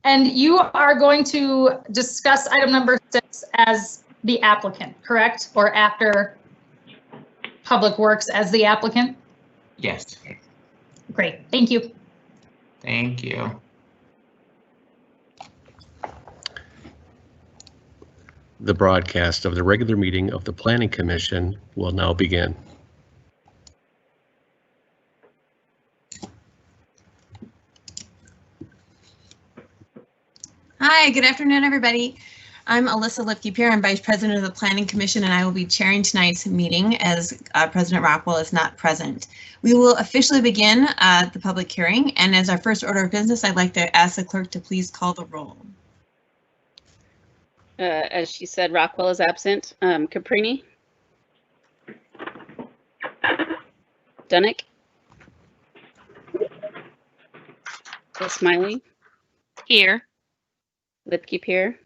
And you are going to discuss item number 6 as the applicant, correct? Or after Public Works as the applicant? Yes. Great, thank you. Thank you. The broadcast of the regular meeting of the Planning Commission will now begin. Hi, good afternoon, everybody. I'm Alyssa Lipke-Peer. I'm Vice President of the Planning Commission, and I will be chairing tonight's meeting as President Rockwell is not present. We will officially begin the public hearing, and as our first order of business, I'd like to ask the clerk to please call the roll. As she said, Rockwell is absent. Caprini? Dunick? Smiley? Here. Lipke-Peer?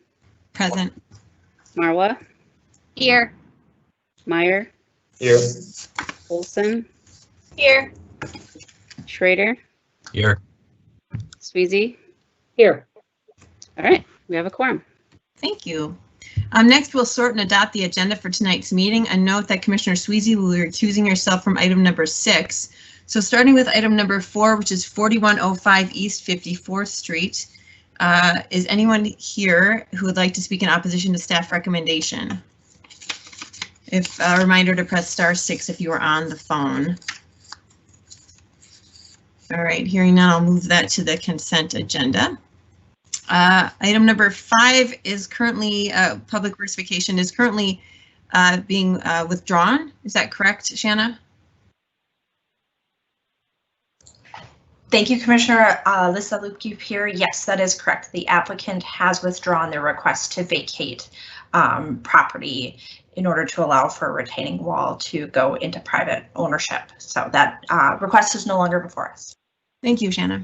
Present. Marwah? Here. Meyer? Here. Olson? Here. Schrader? Here. Sweezy? Here. All right, we have a quorum. Thank you. Next, we'll sort and adopt the agenda for tonight's meeting, and note that Commissioner Sweezy will be recusing herself from item number 6. So starting with item number 4, which is 4105 East 54th Street. Is anyone here who would like to speak in opposition to staff recommendation? If a reminder to press *6 if you are on the phone. All right, hearing none, I'll move that to the consent agenda. Item number 5 is currently public works vacation is currently being withdrawn. Is that correct, Shanna? Thank you, Commissioner Alyssa Lipke-Peer. Yes, that is correct. The applicant has withdrawn their request to vacate property in order to allow for a retaining wall to go into private ownership. So that request is no longer before us. Thank you, Shanna.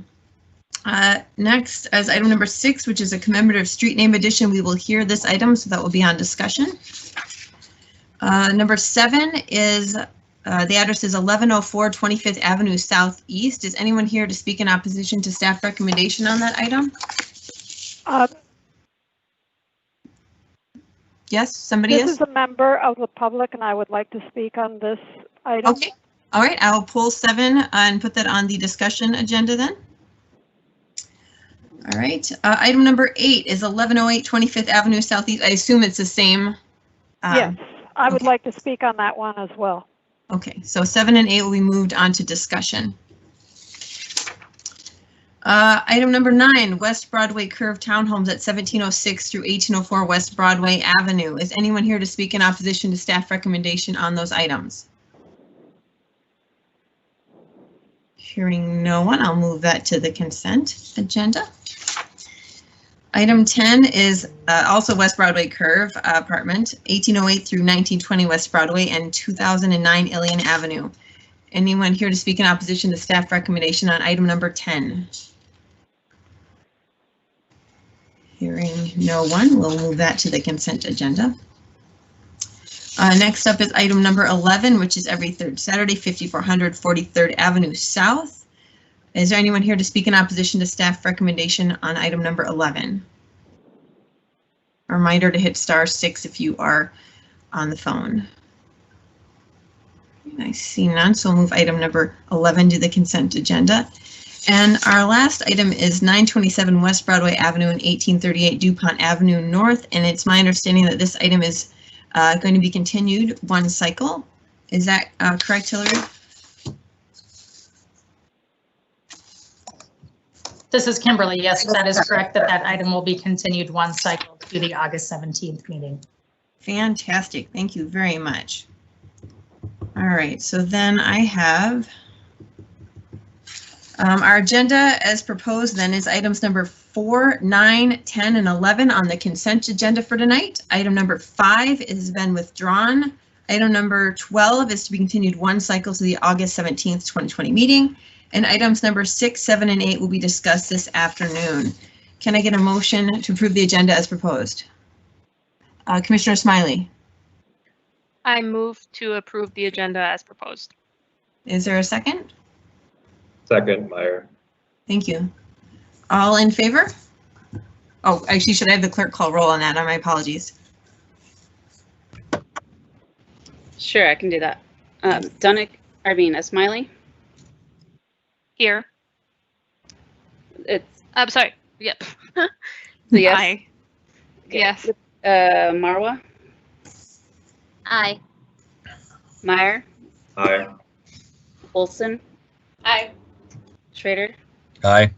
Next, as item number 6, which is a commemorative street name addition, we will hear this item, so that will be on discussion. Number 7 is the address is 1104 25th Avenue Southeast. Is anyone here to speak in opposition to staff recommendation on that item? Yes, somebody is? This is a member of the public, and I would like to speak on this item. Okay. All right, I'll pull 7 and put that on the discussion agenda then. All right, item number 8 is 1108 25th Avenue Southeast. I assume it's the same. Yes, I would like to speak on that one as well. Okay, so 7 and 8 will be moved on to discussion. Item number 9, West Broadway Curve Townhomes at 1706 through 1804 West Broadway Avenue. Is anyone here to speak in opposition to staff recommendation on those items? Hearing no one, I'll move that to the consent agenda. Item 10 is also West Broadway Curve apartment, 1808 through 1920 West Broadway and 2009 Ilion Avenue. Anyone here to speak in opposition to staff recommendation on item number 10? Hearing no one, we'll move that to the consent agenda. Next up is item number 11, which is every third Saturday, 5400 43rd Avenue South. Is there anyone here to speak in opposition to staff recommendation on item number 11? A reminder to hit *6 if you are on the phone. I see none, so we'll move item number 11 to the consent agenda. And our last item is 927 West Broadway Avenue and 1838 DuPont Avenue North. And it's my understanding that this item is going to be continued one cycle. Is that correct, Hillary? This is Kimberly. Yes, that is correct, that item will be continued one cycle to the August 17th meeting. Fantastic. Thank you very much. All right, so then I have our agenda as proposed then is items number 4, 9, 10, and 11 on the consent agenda for tonight. Item number 5 has been withdrawn. Item number 12 is to be continued one cycle to the August 17th, 2020 meeting. And items number 6, 7, and 8 will be discussed this afternoon. Can I get a motion to approve the agenda as proposed? Commissioner Smiley. I move to approve the agenda as proposed. Is there a second? Second, Meyer. Thank you. All in favor? Oh, actually, should I have the clerk call roll on that? My apologies. Sure, I can do that. Smiley. Here. It's I'm sorry. Yep. so yes. Aye. Okay. Yes. Marwah. Aye. Meyer. Aye. Olson. Aye. Schrader. Aye.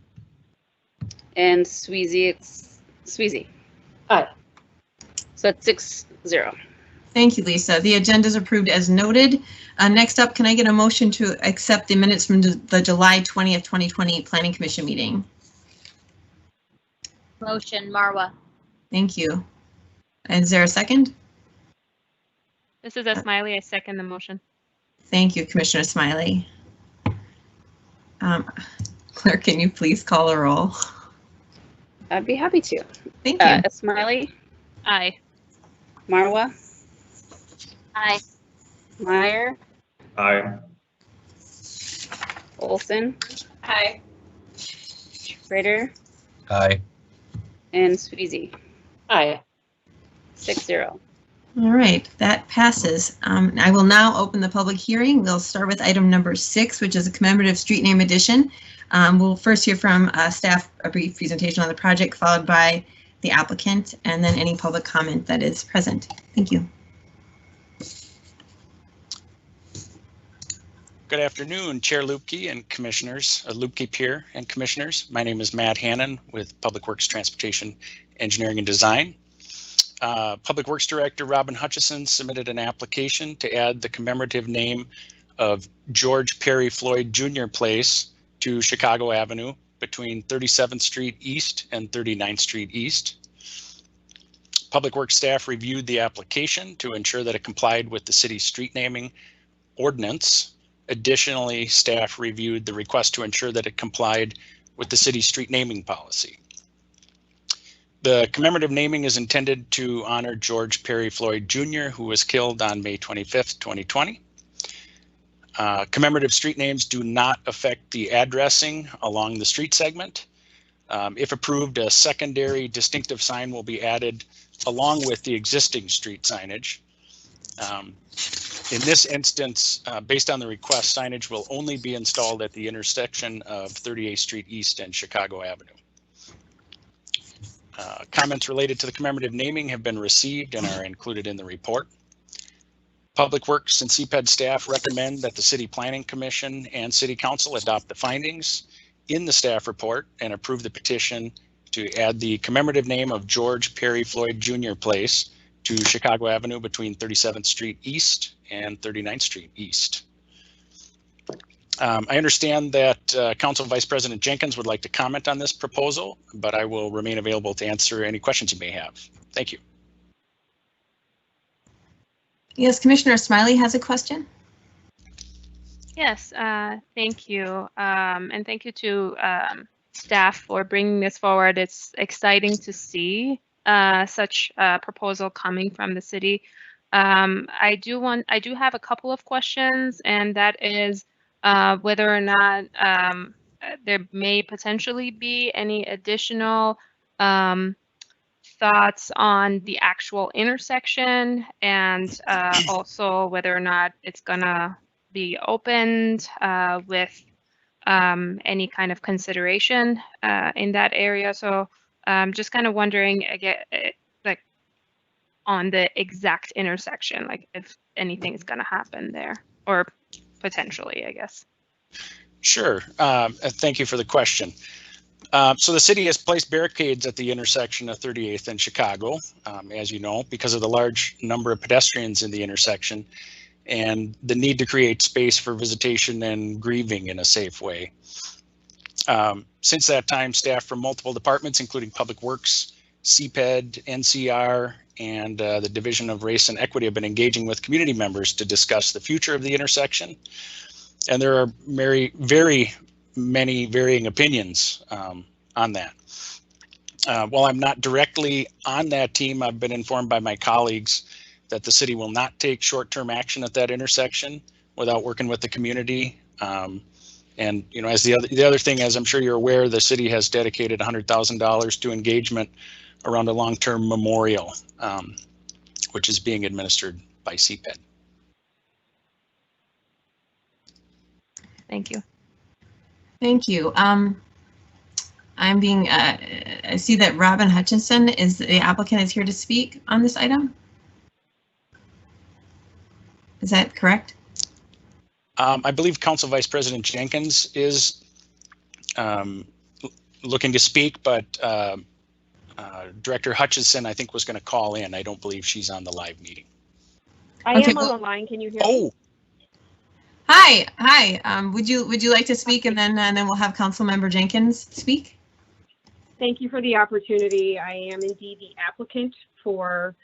And Sweezy. It's Sweezy. Aye. So it's 6-0. Thank you, Lisa. The agenda is approved as noted. Next up, can I get a motion to accept the minutes from the July 20th, 2020 Planning Commission meeting? Motion, Marwah. Thank you. Is there a second? This is a Smiley. I second the motion. Thank you, Commissioner Smiley. Clerk, can you please call a roll? I'd be happy to. Thank you. Smiley. Aye. Marwah. Aye. Meyer. Aye. Olson. Aye. Schrader. Aye. And Sweezy. Aye. 6-0. All right, that passes. I will now open the public hearing. We'll start with item number 6, which is a commemorative street name addition. We'll first hear from staff, a brief presentation on the project, followed by the applicant, and then any public comment that is present. Thank you. Good afternoon, Chair Lupke and Commissioners, Lupke Peer and Commissioners. My name is Matt Hannon with Public Works Transportation Engineering and Design. Public Works Director Robin Hutchison submitted an application to add the commemorative name of George Perry Floyd Jr. Place to Chicago Avenue between 37th Street East and 39th Street East. Public Works staff reviewed the application to ensure that it complied with the city's street naming ordinance. Additionally, staff reviewed the request to ensure that it complied with the city's street naming policy. The commemorative naming is intended to honor George Perry Floyd Jr., who was killed on May 25th, 2020. Commemorative street names do not affect the addressing along the street segment. If approved, a secondary distinctive sign will be added along with the existing street signage. In this instance, based on the request, signage will only be installed at the intersection of 38th Street East and Chicago Avenue. Comments related to the commemorative naming have been received and are included in the report. Public Works and CPED staff recommend that the City Planning Commission and City Council adopt the findings in the staff report and approve the petition to add the commemorative name of George Perry Floyd Jr. Place to Chicago Avenue between 37th Street East and 39th Street East. I understand that Council Vice President Jenkins would like to comment on this proposal, but I will remain available to answer any questions you may have. Thank you. Yes, Commissioner Smiley has a question. Yes, thank you. And thank you to staff for bringing this forward. It's exciting to see such a proposal coming from the city. I do have a couple of questions, and that is whether or not there may potentially be any additional thoughts on the actual intersection, and also whether or not it's gonna be opened with any kind of consideration in that area. So just kind of wondering again, like on the exact intersection, like if anything is gonna happen there, or potentially, I guess. Sure. Thank you for the question. So the city has placed barricades at the intersection of 38th and Chicago, as you know, because of the large number of pedestrians in the intersection and the need to create space for visitation and grieving in a safe way. Since that time, staff from multiple departments, including Public Works, CPED, NCR, and the Division of Race and Equity have been engaging with community members to discuss the future of the intersection. And there are very many varying opinions on that. While I'm not directly on that team, I've been informed by my colleagues that the city will not take short-term action at that intersection without working with the community And, you know, as the other thing, as I'm sure you're aware, the city has dedicated $100,000 to engagement around a long-term memorial, which is being administered by CPED. Thank you. Thank you. I see that Robin Hutchinson is the applicant is here to speak on this item. Is that correct? I believe Council Vice President Jenkins is looking to speak, but Director Hutchinson, I think, was going to call in. I don't believe she's on the live meeting. I Okay, am on well- the line. Can you hear me? Oh, Hi. Would you like to speak, and then we'll have Councilmember Jenkins speak? Thank you for the opportunity. I am indeed the applicant for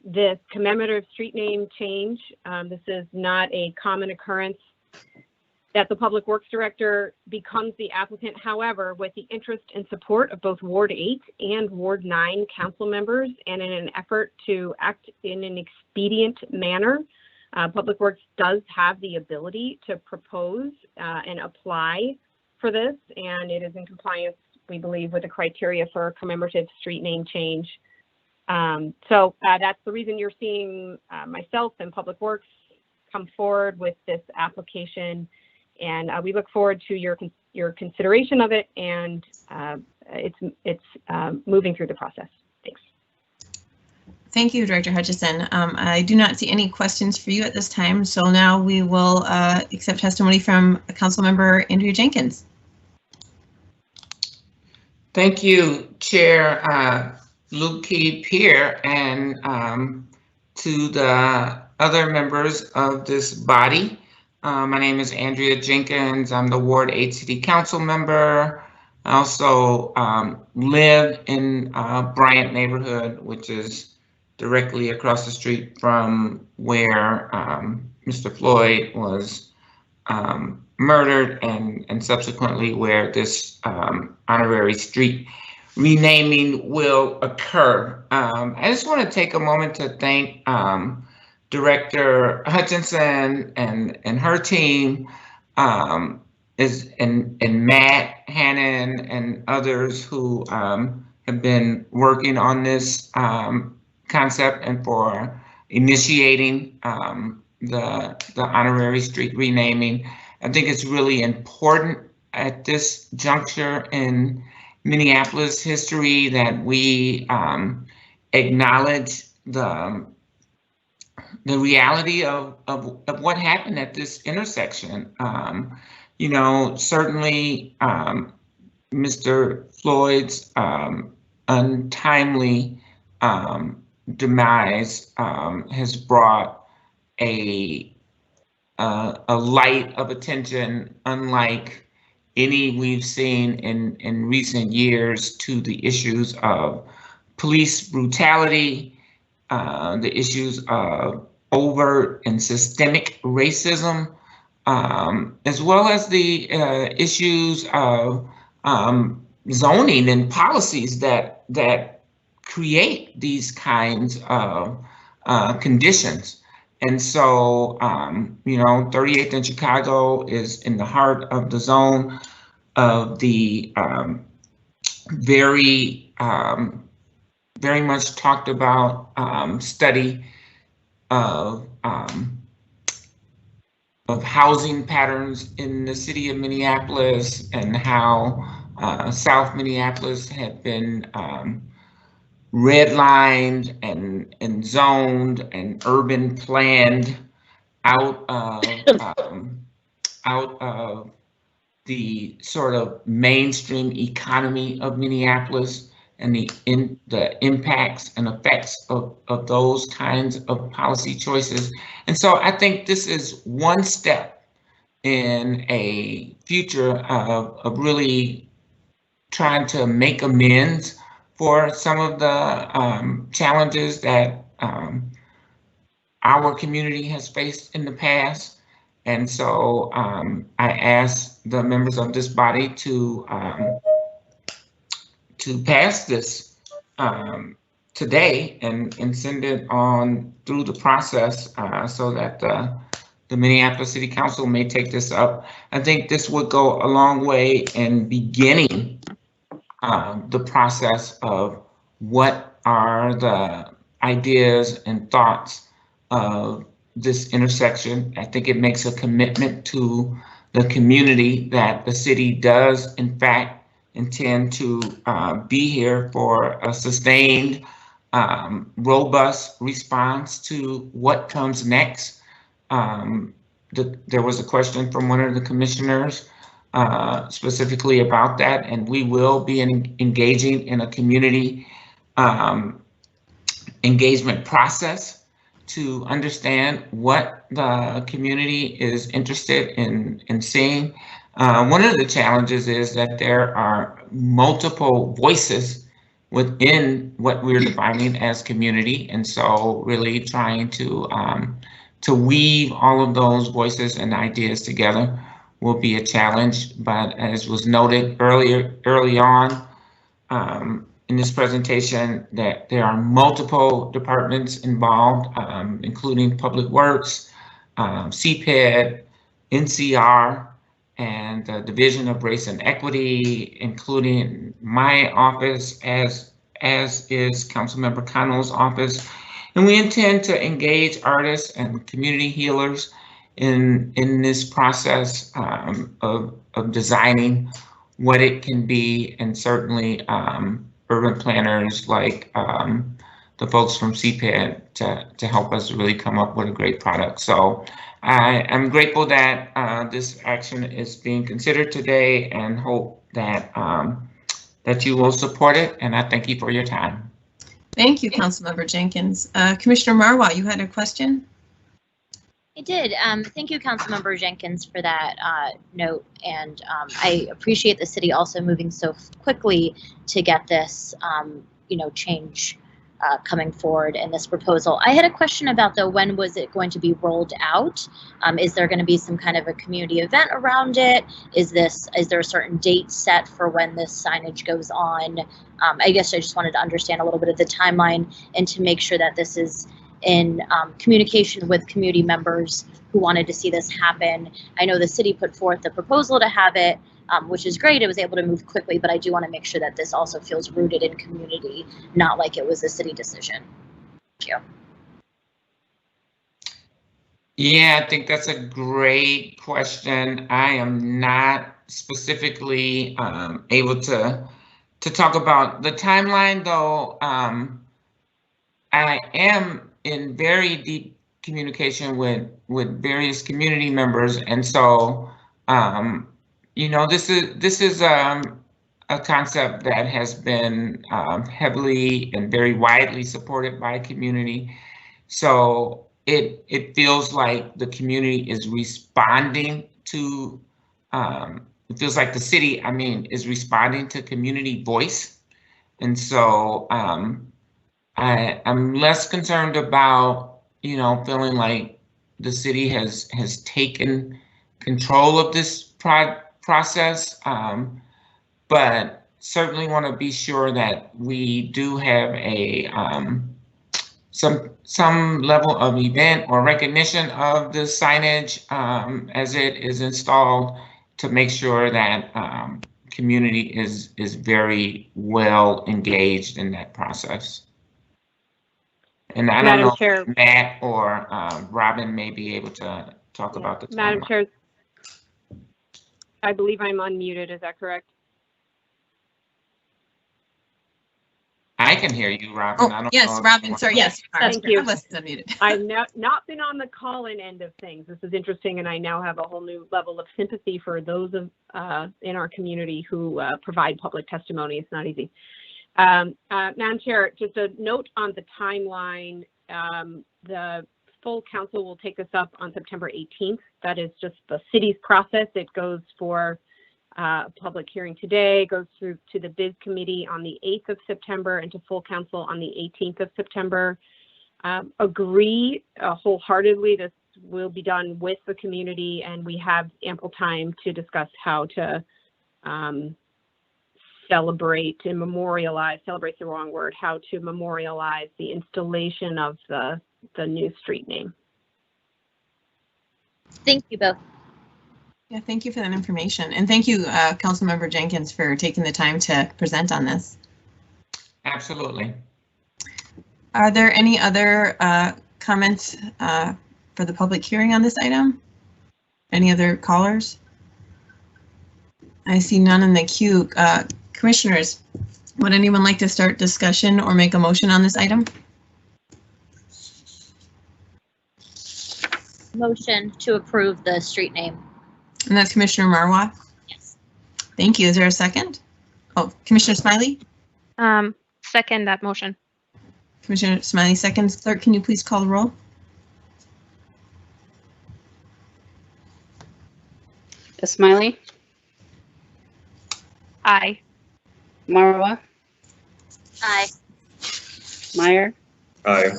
this commemorative street name change. This is not a common occurrence that the Public Works Director becomes the applicant. However, with the interest and support of both Ward 8 and Ward 9 council members, and in an effort to act in an expedient manner, Public Works does have the ability to propose and apply for this, and it is in compliance, we believe, with the criteria for a commemorative street name change. So that's the reason you're seeing myself and Public Works come forward with this application, and we look forward to your consideration of it, and it's moving through the process. Thanks. Thank you, Director Hutchison. I do not see any questions for you at this time, so now we will accept testimony from Councilmember Andrea Jenkins. Thank you, Chair Lupke Peer, and to the other members of this body. My name is Andrea Jenkins. I'm the Ward 8 City Council member. I also live in Bryant neighborhood, which is directly across the street from where Mr. Floyd was murdered, and subsequently where this honorary street renaming will occur. I just want to take a moment to thank Director Hutchinson and her team, and Matt Hannon and others who have been working on this concept and for initiating the honorary street renaming. I think it's really important at this juncture in Minneapolis history that we acknowledge the reality of what happened at this intersection. You know, certainly Mr. Floyd's untimely demise has brought a light of attention unlike any we've seen in recent years to the issues of police brutality, the issues of overt and systemic racism, as well as the issues of zoning and policies that create these kinds of conditions. And so, you know, 38th and Chicago is in the heart of the zone of the very much talked about study of housing patterns in the city of Minneapolis, and how South Minneapolis had been redlined and zoned and urban planned out of the sort of mainstream economy of Minneapolis, and the impacts and effects of those kinds of policy choices. And so I think this is one step in a future of really trying to make amends for some of the challenges that our community has faced in the past. And so I ask the members of this body to pass this today and send it on through the process so that the the Minneapolis City Council may take this up. I think this would go a long way in beginning the process of what are the ideas and thoughts of this intersection. I think it makes a commitment to the community that the city does, in fact, intend to be here for a sustained, robust response to what comes next. There was a question from one of the commissioners specifically about that, and we will be engaging in a community engagement process to understand what the community is interested in seeing. One of the challenges is that there are multiple voices within what we're defining as community, and so really trying to weave all of those voices and ideas together will be a challenge. But as was noted early on in this presentation, that there are multiple departments involved, including Public Works, CPED, NCR, and the Division of Race and Equity, including my office, as is Councilmember Connell's office. And we intend to engage artists and community healers in this process of designing what it can be, and certainly urban planners like the folks from CPED to help us really come up with a great product. So I am grateful that this action is being considered today, and hope that that you will support it. And I thank you for your time. Thank you, Councilmember Jenkins. Commissioner Marwah, you had a question? I did. Thank you, Councilmember Jenkins, for that note. And I appreciate the city also moving so quickly to get this, change coming forward in this proposal. I had a question about, though, when was it going to be rolled out? Is there going to be some kind of a community event around it? Is there a certain date set for when this signage goes on? I guess I just wanted to understand a little bit of the timeline, and to make sure that this is in communication with community members who wanted to see this happen. I know the city put forth the proposal to have it, which is great. It was able to move quickly, but I do want to make sure that this also feels rooted in community, not like it was a city decision. Thank you. Yeah, I think that's a great question. I am not specifically able to talk about the timeline, though. I am in very deep communication with various community members, and so this is a concept that has been heavily and very widely supported by community. So it feels like the community is responding to. It feels like the city, is responding to community voice, and so I'm less concerned about, feeling like the city has taken control of this process, but certainly want to be sure that we do have a some level of event or recognition of the signage as it is installed, to make sure that community is very well engaged in that process. And I don't know if Matt or Robin may be able to talk about the timeline. Madam Chair, I believe I'm unmuted. Is that correct? I can hear you, Robin. Oh, yes, Robin. Sorry, yes. Thank you. I wasn't unmuted. I've not been on the call-in end of things. This is interesting, and I now have a whole new level of sympathy for those of in our community who provide public testimony. It's not easy. Madam Chair, just a note on the timeline. The full council will take this up on September 18th. That is just the city's process. It goes for public hearing today, goes through to the bid committee on the 8th of September, and to full council on the 18th of September. Agree wholeheartedly this will be done with the community, and we have ample time to discuss how to celebrate and memorialize, celebrate's the wrong word, how to memorialize the installation of the new street name. Thank you both. Yeah, thank you for that information. And thank you, Councilmember Jenkins, for taking the time to present on this. Absolutely. Are there any other comments for the public hearing on this item? Any other callers? I see none in the queue. Commissioners, would anyone like to start discussion or make a motion on this item? Motion to approve the street name. And that's Commissioner Marwah. Yes. Thank you. Is there a second? Oh, Commissioner Smiley? Second that motion. Commissioner Smiley seconds. Clerk, can you please call the roll? Smiley, Aye. Marwah, Aye. Meyer, Aye.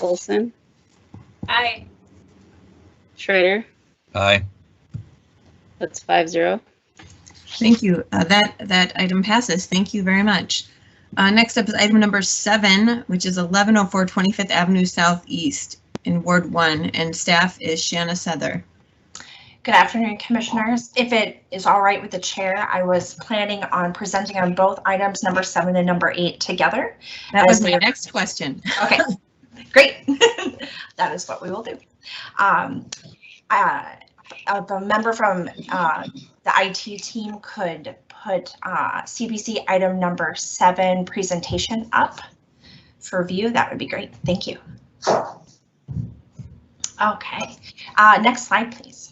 Olson, Aye. Schrader. Aye. That's 5-0. Thank you. That item passes. Thank you very much. Next up is item number 7, which is 1104 25th Avenue Southeast in Ward 1, and staff is Shanna Sether. Good afternoon, Commissioners. If it is all right with the chair, I was planning on presenting on both items number 7 and number 8 together. That was my next question. Okay, great. That is what we will do. A member from the IT team could put CBC item number 7 presentation up for view. That would be great. Thank you. Okay, next slide, please.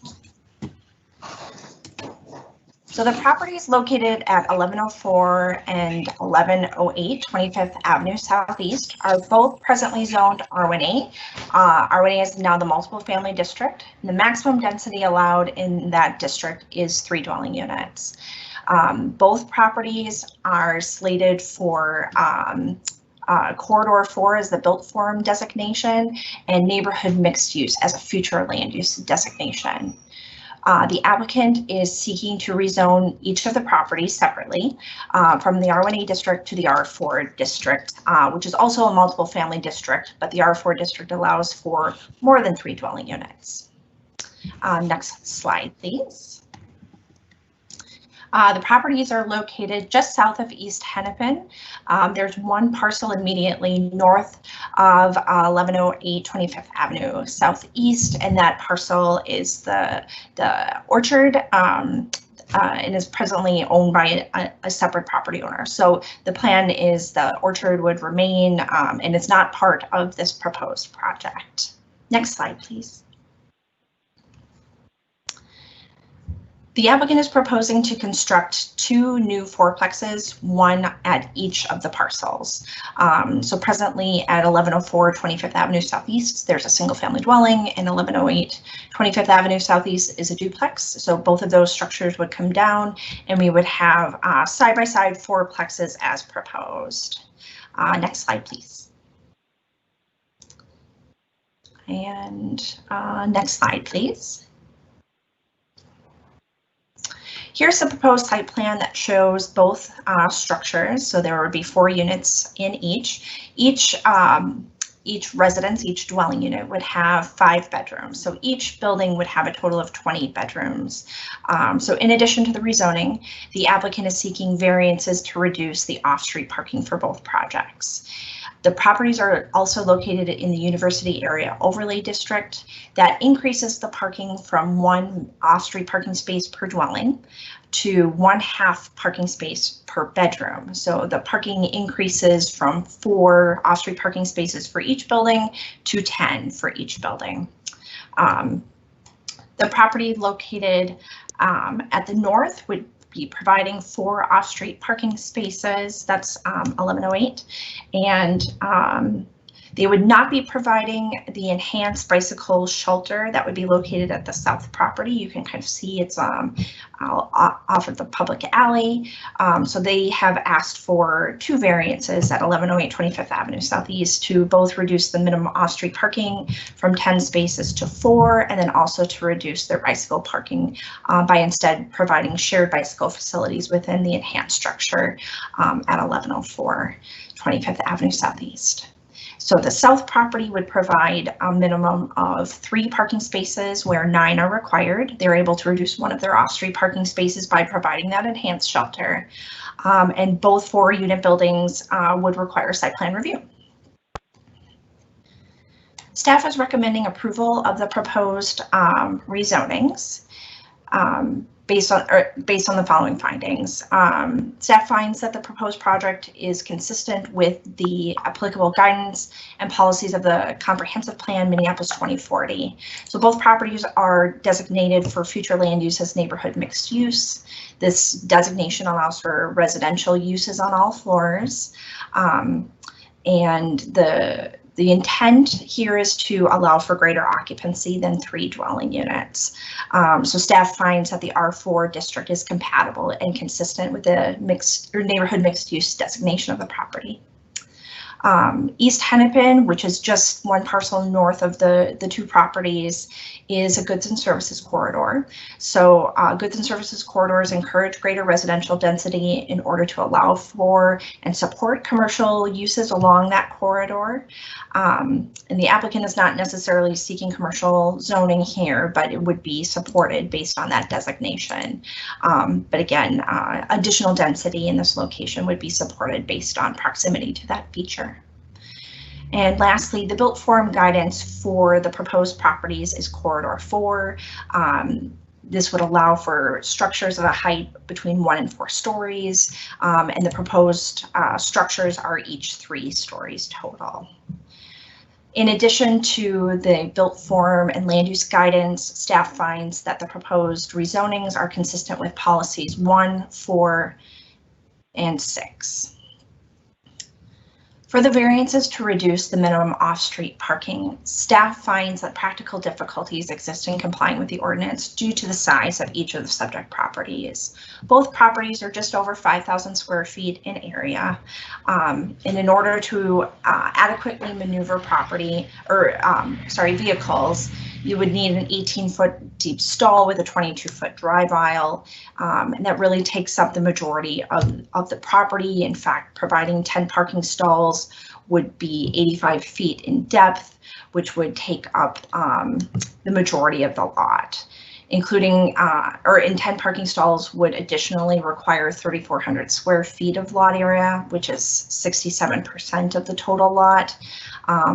So the properties located at 1104 and 1108 25th Avenue Southeast are both presently zoned R1A. R1A is now the multiple family district. The maximum density allowed in that district is 3 dwelling units. Both properties are slated for Corridor 4 as the built form designation and neighborhood mixed use as a future land use designation. The applicant is seeking to rezone each of the properties separately from the R1A district to the R4 district, which is also a multiple family district, but the R4 district allows for more than 3 dwelling units. Next slide, please. The properties are located just south of East Hennepin. There's one parcel immediately north of 1108 25th Avenue Southeast, and that parcel is the orchard and is presently owned by a separate property owner. So the plan is the orchard would remain and it's not part of this proposed project. Next slide, please. The applicant is proposing to construct 2 new fourplexes, one at each of the parcels. So presently at 1104 25th Avenue Southeast, there's a single family dwelling, and 1108 25th Avenue Southeast is a duplex. So both of those structures would come down and we would have side-by-side fourplexes as proposed. Next slide, please. And next slide, please. Here's the proposed site plan that shows both structures. So there would be 4 units in each. Each residence, each dwelling unit would have 5 bedrooms. So each building would have a total of 20 bedrooms. So in addition to the rezoning, the applicant is seeking variances to reduce the off-street parking for both projects. The properties are also located in the University Area Overlay District. That increases the parking from 1 off-street parking space per dwelling to 1/2 parking space per bedroom. So the parking increases from 4 off-street parking spaces for each building to 10 for each building. The property located at the north would be providing 4 off-street parking spaces. That's 1108, and they would not be providing the enhanced bicycle shelter that would be located at the south property. You can kind of see it's off of the public alley. So they have asked for 2 variances at 1108 25th Avenue Southeast to both reduce the minimum off-street parking from 10 spaces to 4, and then also to reduce their bicycle parking by instead providing shared bicycle facilities within the enhanced structure at 1104 25th Avenue Southeast. So the south property would provide a minimum of 3 parking spaces where 9 are required. They're able to reduce one of their off-street parking spaces by providing that enhanced shelter. And both 4-unit buildings would require site plan review. Staff is recommending approval of the proposed rezonings based on the following findings. Staff finds that the proposed project is consistent with the applicable guidance and policies of the Comprehensive Plan Minneapolis 2040. So both properties are designated for future land use as neighborhood mixed use. This designation allows for residential uses on all floors, and the intent here is to allow for greater occupancy than 3 dwelling units. So staff finds that the R4 district is compatible and consistent with the neighborhood mixed use designation of the property. East Hennepin, which is just one parcel north of the 2 properties, is a goods and services corridor. So goods and services corridors encourage greater residential density in order to allow for and support commercial uses along that corridor. And the applicant is not necessarily seeking commercial zoning here, but it would be supported based on that designation. But again, additional density in this location would be supported based on proximity to that feature. And lastly, the built form guidance for the proposed properties is Corridor 4. This would allow for structures of a height between 1 and 4 stories, and the proposed structures are each 3 stories total. In addition to the built form and land use guidance, staff finds that the proposed rezonings are consistent with policies 1, 4, and 6. For the variances to reduce the minimum off-street parking, staff finds that practical difficulties exist in complying with the ordinance due to the size of each of the subject properties. Both properties are just over 5,000 square feet in area, and in order to adequately maneuver vehicles, you would need an 18-foot deep stall with a 22-foot drive aisle, and that really takes up the majority of the property. In fact, providing 10 parking stalls would be 85 feet in depth, which would take up the majority of the lot. Including, 10 parking stalls would additionally require 3,400 square feet of lot area, which is 67% of the total lot,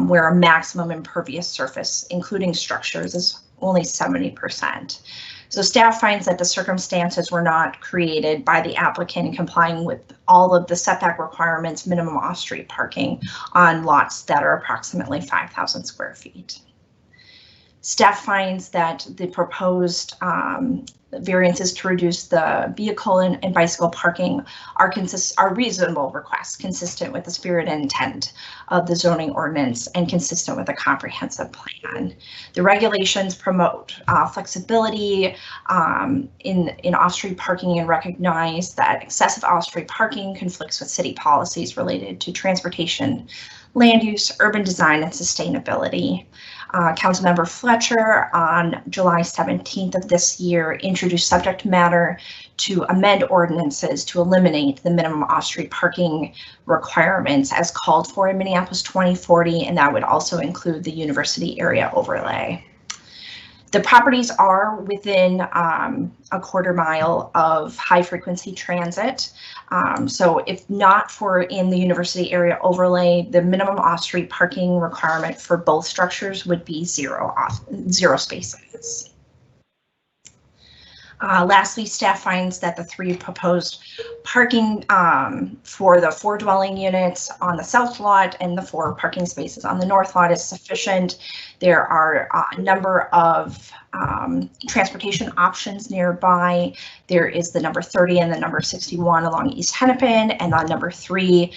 where a maximum impervious surface, including structures, is only 70%. So staff finds that the circumstances were not created by the applicant in complying with all of the setback requirements, minimum off-street parking on lots that are approximately 5,000 square feet. Staff finds that the proposed variances to reduce the vehicle and bicycle parking are reasonable requests consistent with the spirit and intent of the zoning ordinance and consistent with the comprehensive plan. The regulations promote flexibility in off-street parking and recognize that excessive off-street parking conflicts with city policies related to transportation, land use, urban design, and sustainability. Councilmember Fletcher on July 17th of this year introduced subject matter to amend ordinances to eliminate the minimum off-street parking requirements as called for in Minneapolis 2040, and that would also include the university area overlay. The properties are within a quarter mile of high frequency transit. So if not for in the university area overlay, the minimum off-street parking requirement for both structures would be zero spaces. Lastly, staff finds that the 3 proposed parking for the 4 dwelling units on the south lot and the 4 parking spaces on the north lot is sufficient. There are a number of transportation options nearby. There is the number 30 and the number 61 along East Hennepin, and the number 3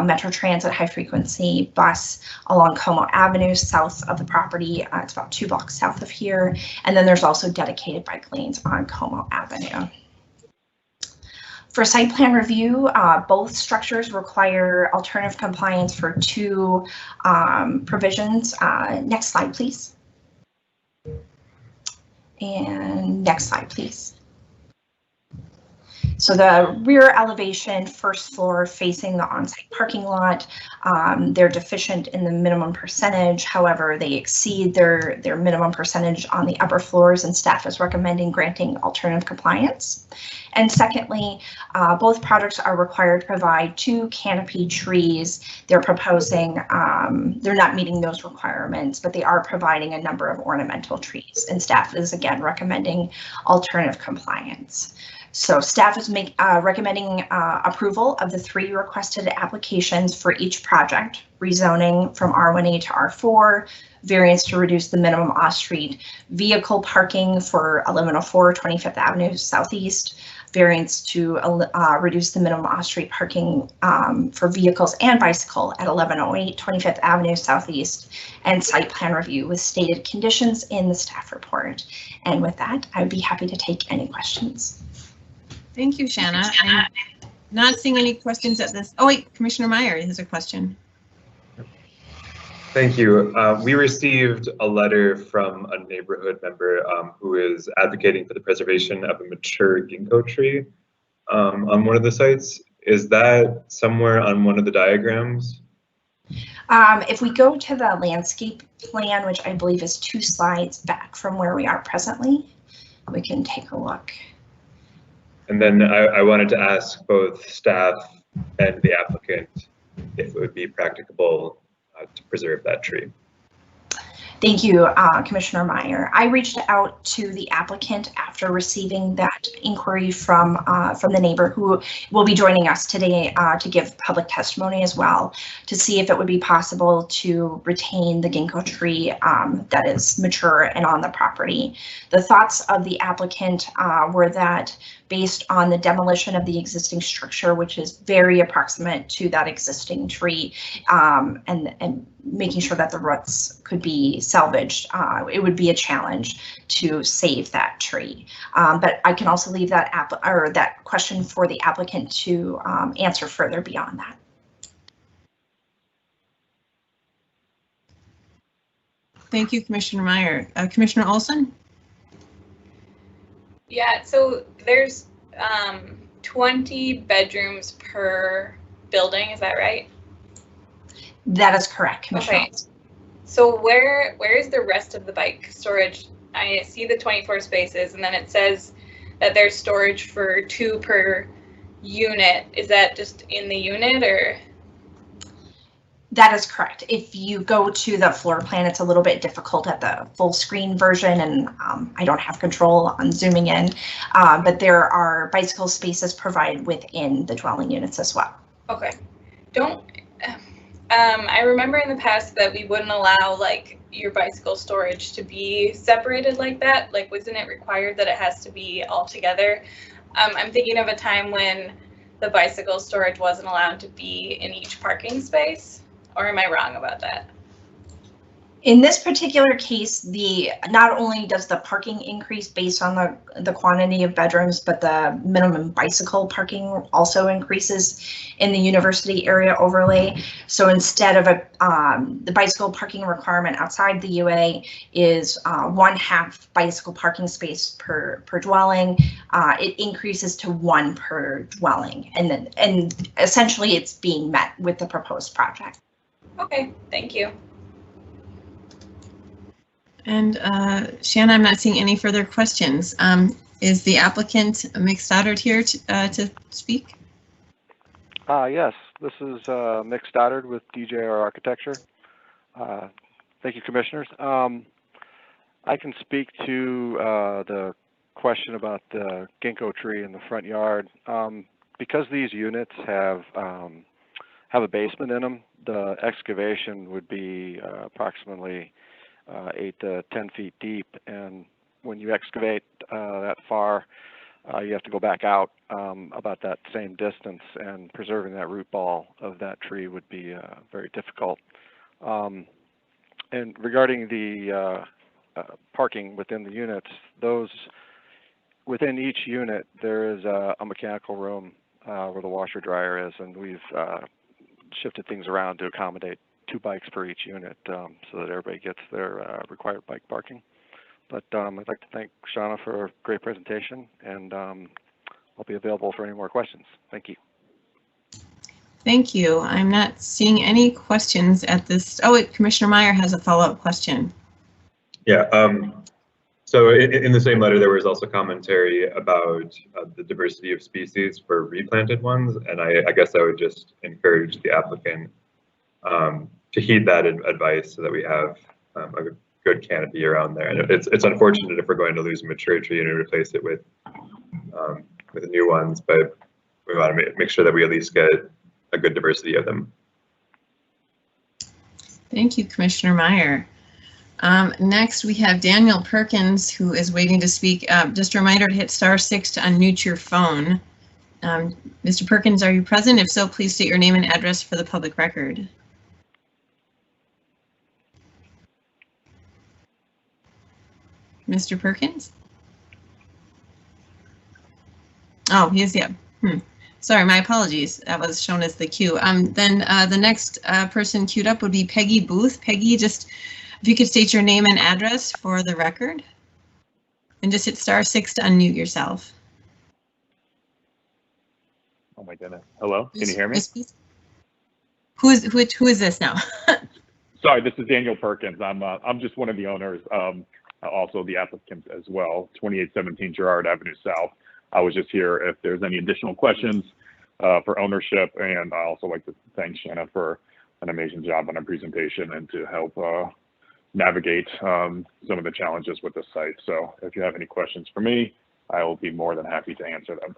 Metro Transit high frequency bus along Como Avenue south of the property. It's about 2 blocks south of here. And then there's also dedicated bike lanes on Como Avenue. For site plan review, both structures require alternative compliance for 2 provisions. Next slide, please. And next slide, please. So the rear elevation, first floor facing the on-site parking lot, they're deficient in the minimum percentage. However, they exceed their minimum percentage on the upper floors, and staff is recommending granting alternative compliance. And secondly, both projects are required to provide 2 canopy trees. They're proposing, they're not meeting those requirements, but they are providing a number of ornamental trees, and staff is again recommending alternative compliance. So staff is recommending approval of the 3 requested applications for each project: rezoning from R1A to R4, variance to reduce the minimum off-street vehicle parking for 1104 25th Avenue Southeast, variance to reduce the minimum off-street parking for vehicles and bicycle at 1108 25th Avenue Southeast, and site plan review with stated conditions in the staff report. And with that, I would be happy to take any questions. Thank you, Shanna. I'm not seeing any questions at this. Oh wait, Commissioner Meyer has a question. Thank you. We received a letter from a neighborhood member who is advocating for the preservation of a mature ginkgo tree on one of the sites. Is that somewhere on one of the diagrams? If we go to the landscape plan, which I believe is 2 slides back from where we are presently, we can take a look. And then I wanted to ask both staff and the applicant if it would be practicable to preserve that tree. Thank you, Commissioner Meyer. I reached out to the applicant after receiving that inquiry from the neighbor who will be joining us today to give public testimony as well, to see if it would be possible to retain the ginkgo tree that is mature and on the property. The thoughts of the applicant were that based on the demolition of the existing structure, which is very approximate to that existing tree, and making sure that the roots could be salvaged, it would be a challenge to save that tree. But I can also leave that that question for the applicant to answer further beyond that. Thank you, Commissioner Meyer. Commissioner Olson? Yeah, so there's 20 bedrooms per building, is that right? That is correct, Commissioner. Okay. So where is the rest of the bike storage? I see the 24 spaces, and then it says that there's storage for 2 per unit. Is that just in the unit, or? That is correct. If you go to the floor plan, it's a little bit difficult at the full screen version, and I don't have control on zooming in, but there are bicycle spaces provided within the dwelling units as well. Okay. I remember in the past that we wouldn't allow like your bicycle storage to be separated like that. Like, wasn't it required that it has to be all together? I'm thinking of a time when the bicycle storage wasn't allowed to be in each parking space, or am I wrong about that? In this particular case, not only does the parking increase based on the quantity of bedrooms, but the minimum bicycle parking also increases in the university area overlay. So instead of the bicycle parking requirement outside the UA is 1/2 bicycle parking space per dwelling, it increases to 1 per dwelling, and essentially it's being met with the proposed project. Okay, thank you. And Shanna, I'm not seeing any further questions. Is the applicant Mick Stoddard here to speak? Yes, this is Mick Stoddard with DJR Architecture. Thank you, Commissioners. I can speak to the question about the ginkgo tree in the front yard. Because these units have a basement in them, the excavation would be approximately 8 to 10 feet deep, and when you excavate that far, you have to go back out about that same distance, and preserving that root ball of that tree would be very difficult. And regarding the parking within the units, within each unit there is a mechanical room where the washer dryer is, and we've shifted things around to accommodate 2 bikes per each unit, so that everybody gets their required bike parking. But I'd like to thank Shauna for a great presentation, and I'll be available for any more questions. Thank you. Thank you. I'm not seeing any questions at this. Oh, wait, Commissioner Meyer has a follow-up question. Yeah. So in the same letter, there was also commentary about the diversity of species for replanted ones, and I guess I would just encourage the applicant to heed that advice so that we have a good canopy around there. And it's unfortunate if we're going to lose a mature tree and replace it with new ones, but we want to make sure that we at least get a good diversity of them. Thank you, Commissioner Meyer. Next, we have Daniel Perkins, who is waiting to speak. Just a reminder to hit *6 to unmute your phone. Mr. Perkins, are you present? If so, please state your name and address for the public record. Mr. Perkins? Oh, he is, yeah. Sorry, my apologies. That was shown as the queue. Then the next person queued up would be Peggy Booth. Peggy, just if you could state your name and address for the record, and just hit *6 to unmute yourself. Oh my goodness. Hello, can you hear me? Who is this now? Sorry, this is Daniel Perkins. I'm just one of the owners, also the applicant as well, 2817 Girard Avenue South. I was just here if there's any additional questions for ownership, and I also like to thank Shanna for an amazing job on her presentation and to help navigate some of the challenges with the site. So if you have any questions for me, I will be more than happy to answer them.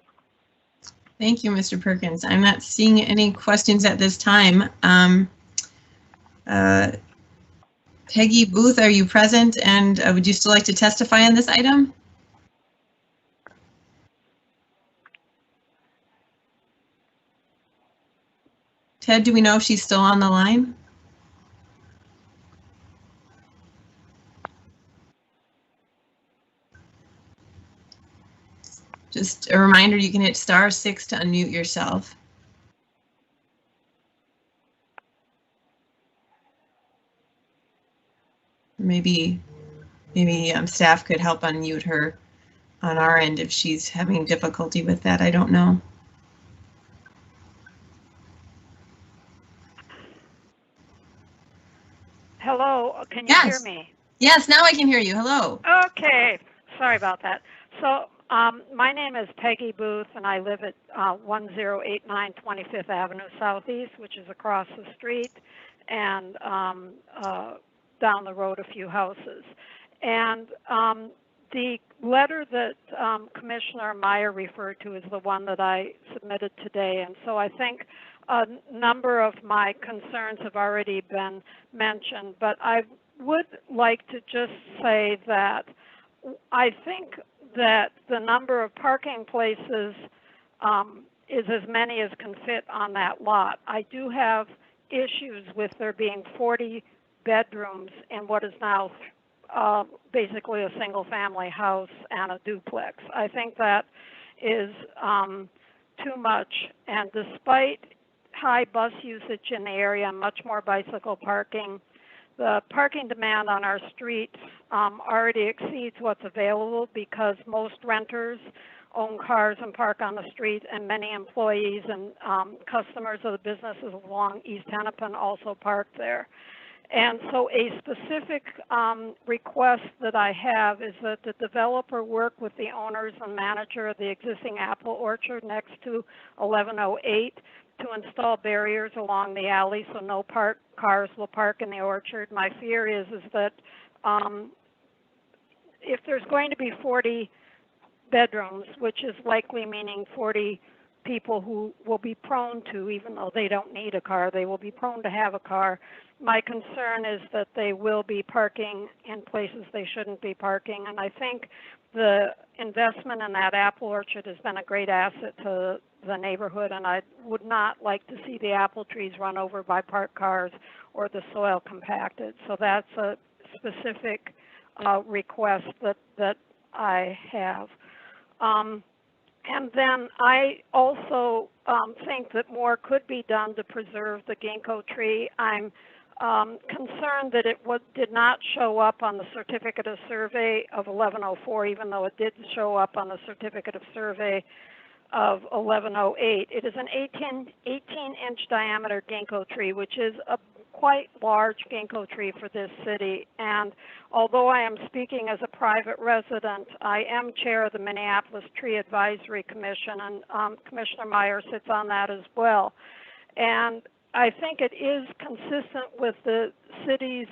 Thank you, Mr. Perkins. I'm not seeing any questions at this time. Peggy Booth, are you present, and would you still like to testify on this item? Ted, do we know if she's still on the line? Just a reminder, you can hit *6 to unmute yourself. Maybe staff could help unmute her on our end if she's having difficulty with that. I don't know. Hello, can you hear me? Yes, now I can hear you. Hello. Okay, sorry about that. So my name is Peggy Booth, and I live at 1089 25th Avenue Southeast, which is across the street and down the road a few houses. And the letter that Commissioner Meyer referred to is the one that I submitted today. And so I think a number of my concerns have already been mentioned, but I would like to just say that I think that the number of parking places is as many as can fit on that lot. I do have issues with there being 40 bedrooms in what is now basically a single family house and a duplex. I think that is too much, and despite high bus usage in the area and much more bicycle parking, the parking demand on our street already exceeds what's available because most renters own cars and park on the street, and many employees and customers of the businesses along East Hennepin also park there. And so a specific request that I have is that the developer work with the owners and manager of the existing apple orchard next to 1108 to install barriers along the alley so no cars will park in the orchard. My fear is that if there's going to be 40 bedrooms, which is likely meaning 40 people who will be prone to, even though they don't need a car, they will be prone to have a car. My concern is that they will be parking in places they shouldn't be parking. And I think the investment in that apple orchard has been a great asset to the neighborhood, and I would not like to see the apple trees run over by parked cars or the soil compacted. So that's a specific request that I have. And then I also think that more could be done to preserve the ginkgo tree. I'm concerned that it did not show up on the certificate of survey of 1104, even though it did show up on the certificate of survey of 1108. It is an 18-inch diameter ginkgo tree, which is a quite large ginkgo tree for this city. And although I am speaking as a private resident, I am chair of the Minneapolis Tree Advisory Commission, and Commissioner Meyer sits on that as well. And I think it is consistent with the city's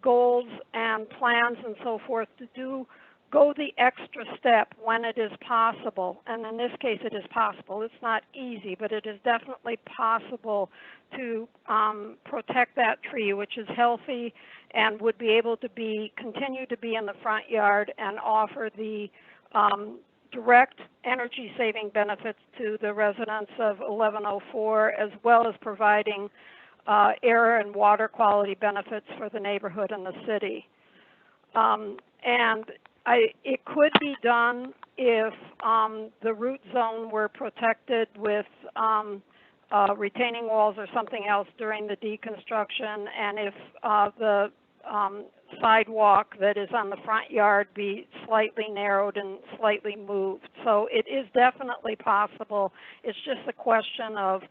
goals and plans and so forth to go the extra step when it is possible. And in this case, it is possible. It's not easy, but it is definitely possible to protect that tree, which is healthy and would be able to continue to be in the front yard and offer the direct energy saving benefits to the residents of 1104, as well as providing air and water quality benefits for the neighborhood and the city. It could be done if the root zone were protected with retaining walls or something else during the deconstruction, and if the sidewalk that is on the front yard be slightly narrowed and slightly moved. So it is definitely possible. It's just a question of,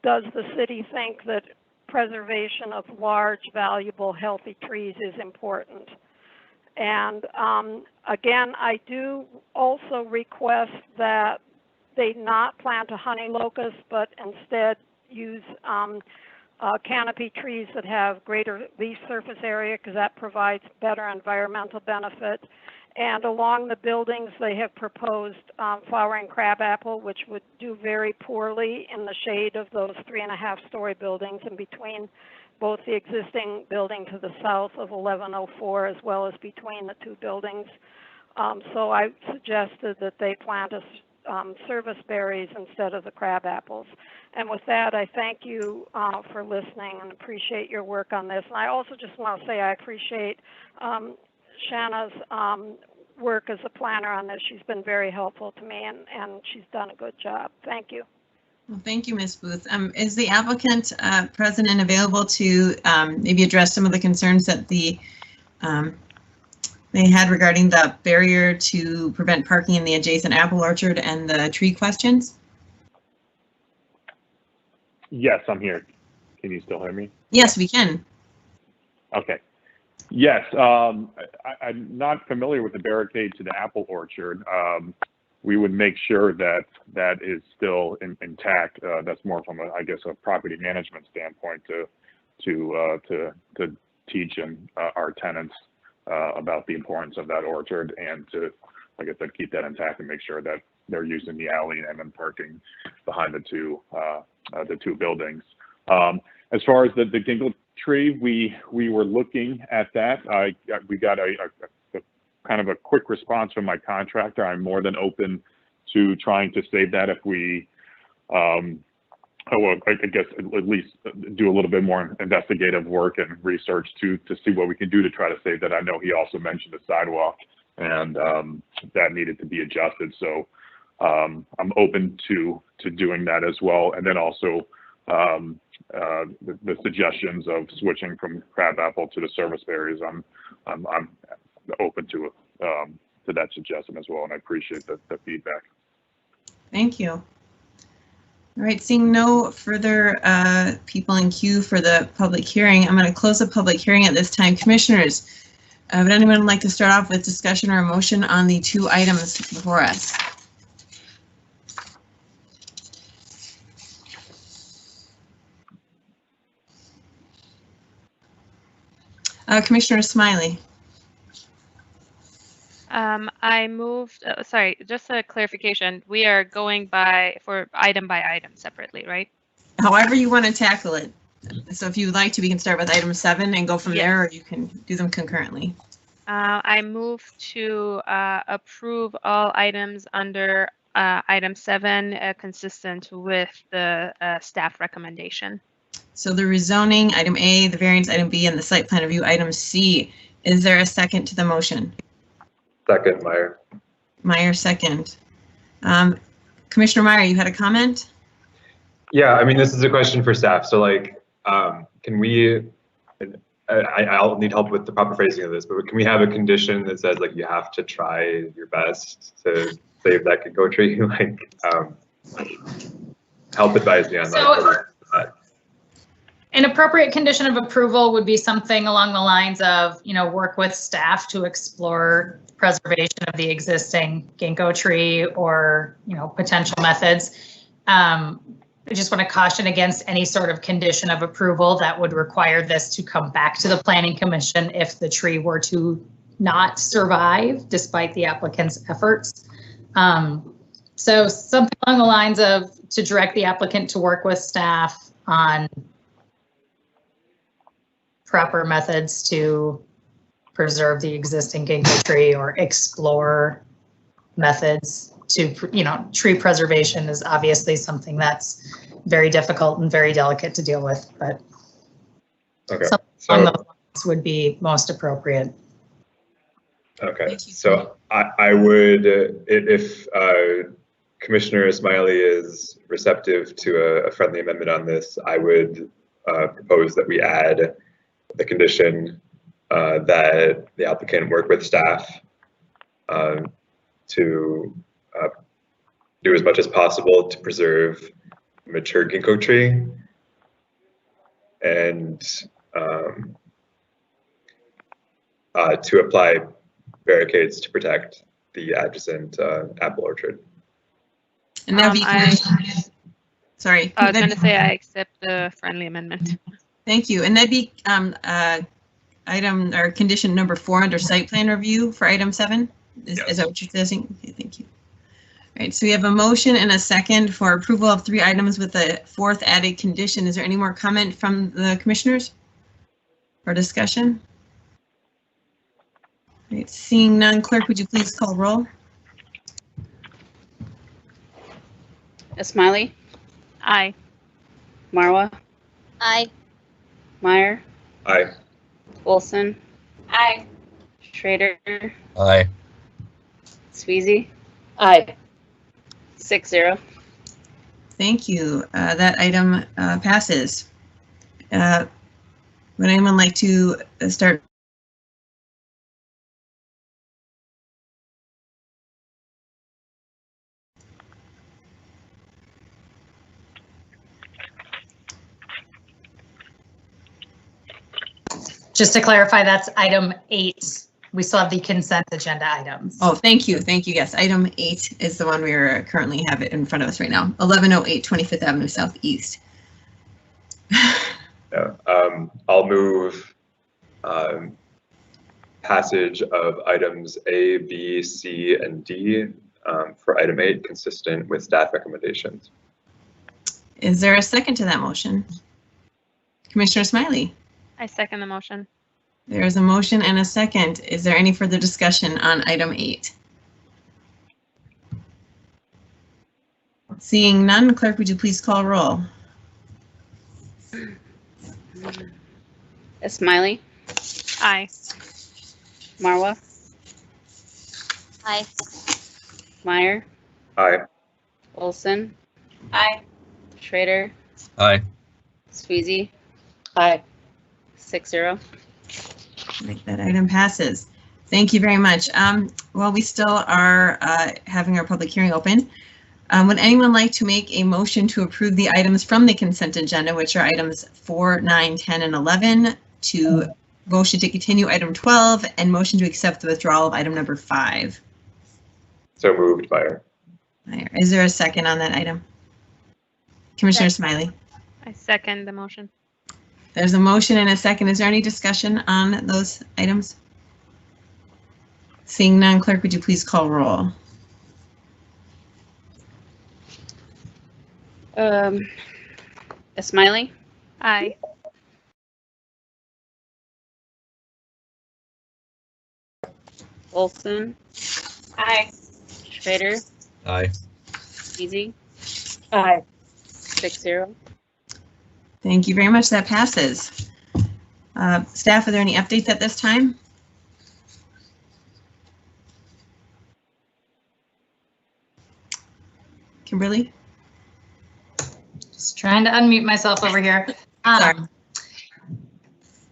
does the city think that preservation of large, valuable, healthy trees is important? And again, I do also request that they not plant a honey locust, but instead use canopy trees that have greater leaf surface area, because that provides better environmental benefit. And along the buildings, they have proposed flowering crabapple, which would do very poorly in the shade of those 3.5-story buildings and between both the existing building to the south of 1104 as well as between the two buildings. So I suggested that they plant service berries instead of the crab apples. And with that, I thank you for listening and appreciate your work on this. And I also just want to say I appreciate Shanna's work as a planner on this. She's been very helpful to me, and she's done a good job. Thank you. Well, thank you, Ms. Booth. Is the applicant president available to maybe address some of the concerns that they had regarding the barrier to prevent parking in the adjacent apple orchard and the tree questions? Yes, I'm here. Can you still hear me? Yes, we can. Okay. Yes, I'm not familiar with the barricade to the apple orchard. We would make sure that that is still intact. That's more from a, I guess, a property management standpoint to teach our tenants about the importance of that orchard, and to, like I said, keep that intact and make sure that they're using the alley and then parking behind the two buildings. As far as the ginkgo tree, we were looking at that. We got a kind of a quick response from my contractor. I'm more than open to trying to save that if we, I guess at least do a little bit more investigative work and research to see what we can do to try to save that. I know he also mentioned the sidewalk, and that needed to be adjusted. So I'm open to doing that as well. And then also the suggestions of switching from crabapple to the service berries. I'm open to that suggestion as well, and I appreciate the feedback. Thank you. All right, seeing no further people in queue for the public hearing, I'm going to close the public hearing at this time. Commissioners, would anyone like to start off with discussion or a motion on the two items before us? Commissioner Smiley. I moved, sorry, just a clarification. We are going by item separately, right? However you want to tackle it. So if you would like to, we can start with item 7 and go from there, or you can do them concurrently. I move to approve all items under item 7 consistent with the staff recommendation. So the rezoning, item A, the variance, item B, and the site plan review, item C. Is there a second to the motion? Second, Meyer. Meyer, second. Commissioner Meyer, you had a comment? Yeah, I mean, this is a question for staff. So like, can we, I'll need help with the proper phrasing of this, but can we have a condition that says like you have to try your best to save that ginkgo tree? Like, help advise me on that. An appropriate condition of approval would be something along the lines of, work with staff to explore preservation of the existing ginkgo tree or, potential methods. I just want to caution against any sort of condition of approval that would require this to come back to the Planning Commission if the tree were to not survive despite the applicant's efforts. So something along the lines of to direct the applicant to work with staff on proper methods to preserve the existing ginkgo tree or explore methods to, tree preservation is obviously something that's very difficult and very delicate to deal with, but something along those lines would be most appropriate. Okay, so I would, if Commissioner Smiley is receptive to a friendly amendment on this, I would propose that we add the condition that the applicant work with staff to do as much as possible to preserve mature ginkgo tree and to apply barricades to protect the adjacent apple orchard. And that would be, sorry. I was going to say I accept the friendly amendment. Thank you. And that'd be item or condition number 4 under site plan review for item 7. Is that what you're saying? Okay, thank you. All right, so we have a motion and a second for approval of 3 items with a 4th added condition. Is there any more comment from the commissioners or discussion? All right, seeing none, clerk, would you please call roll? Smiley? Aye. Marwah? Aye. Meyer? Aye. Olson? Aye. Schrader? Aye. Sweezy? Aye. 6-0. Thank you. That item passes. Would anyone like to start? Just to clarify, that's item 8. We still have the consent agenda items. Oh, thank you. Thank you. Yes, item 8 is the one we currently have it in front of us right now. 1108 25th Avenue Southeast. I'll move passage of items A, B, C, and D for item 8, consistent with staff recommendations. Is there a second to that motion? Commissioner Smiley? I second the motion. There is a motion and a second. Is there any further discussion on item 8? Seeing none, clerk, would you please call roll? Smiley? Aye. Marwah? Aye. Meyer? Aye. Olson? Aye. Schrader? Aye. Sweezy? Aye. 6-0. That item passes. Thank you very much. Well, we still are having our public hearing open. Would anyone like to make a motion to approve the items from the consent agenda, which are items 4, 9, 10, and 11, to motion to continue item 12, and motion to accept the withdrawal of item number 5? So moved, Meyer. Is there a second on that item? Commissioner Smiley? I second the motion. There's a motion and a second. Is there any discussion on those items? Seeing none, clerk, would you please call roll? Smiley? Aye. Olson? Aye. Schrader? Aye. Easy? Aye. 6-0. Thank you very much. That passes. Staff, are there any updates at this time? Kimberly? Just trying to unmute myself over here. Sorry.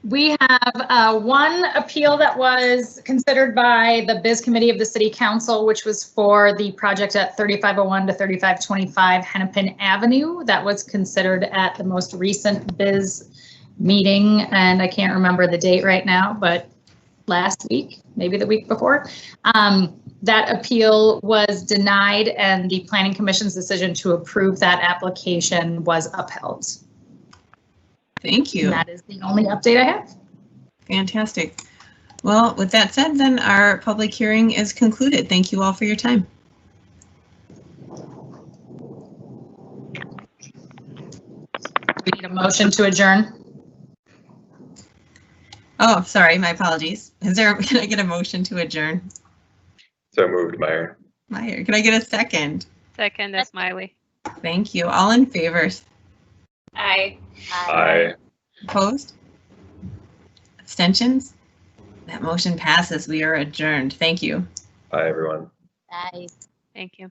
We have one appeal that was considered by the Biz Committee of the City Council, which was for the project at 3501 to 3525 Hennepin Avenue. That was considered at the most recent Biz meeting, and I can't remember the date right now, but last week, maybe the week before. That appeal was denied, and the Planning Commission's decision to approve that application was upheld. Thank you. And that is the only update I have. Fantastic. Well, with that said, then our public hearing is concluded. Thank you all for your time. We need a motion to adjourn. Oh, sorry, my apologies. Can I get a motion to adjourn? So moved, Meyer. Meyer, can I get a second? Second, that's Miley. Thank you. All in favor? Aye. Aye. Opposed? Abstentions? That motion passes. We are adjourned. Thank you. Bye, everyone. Bye. Thank you.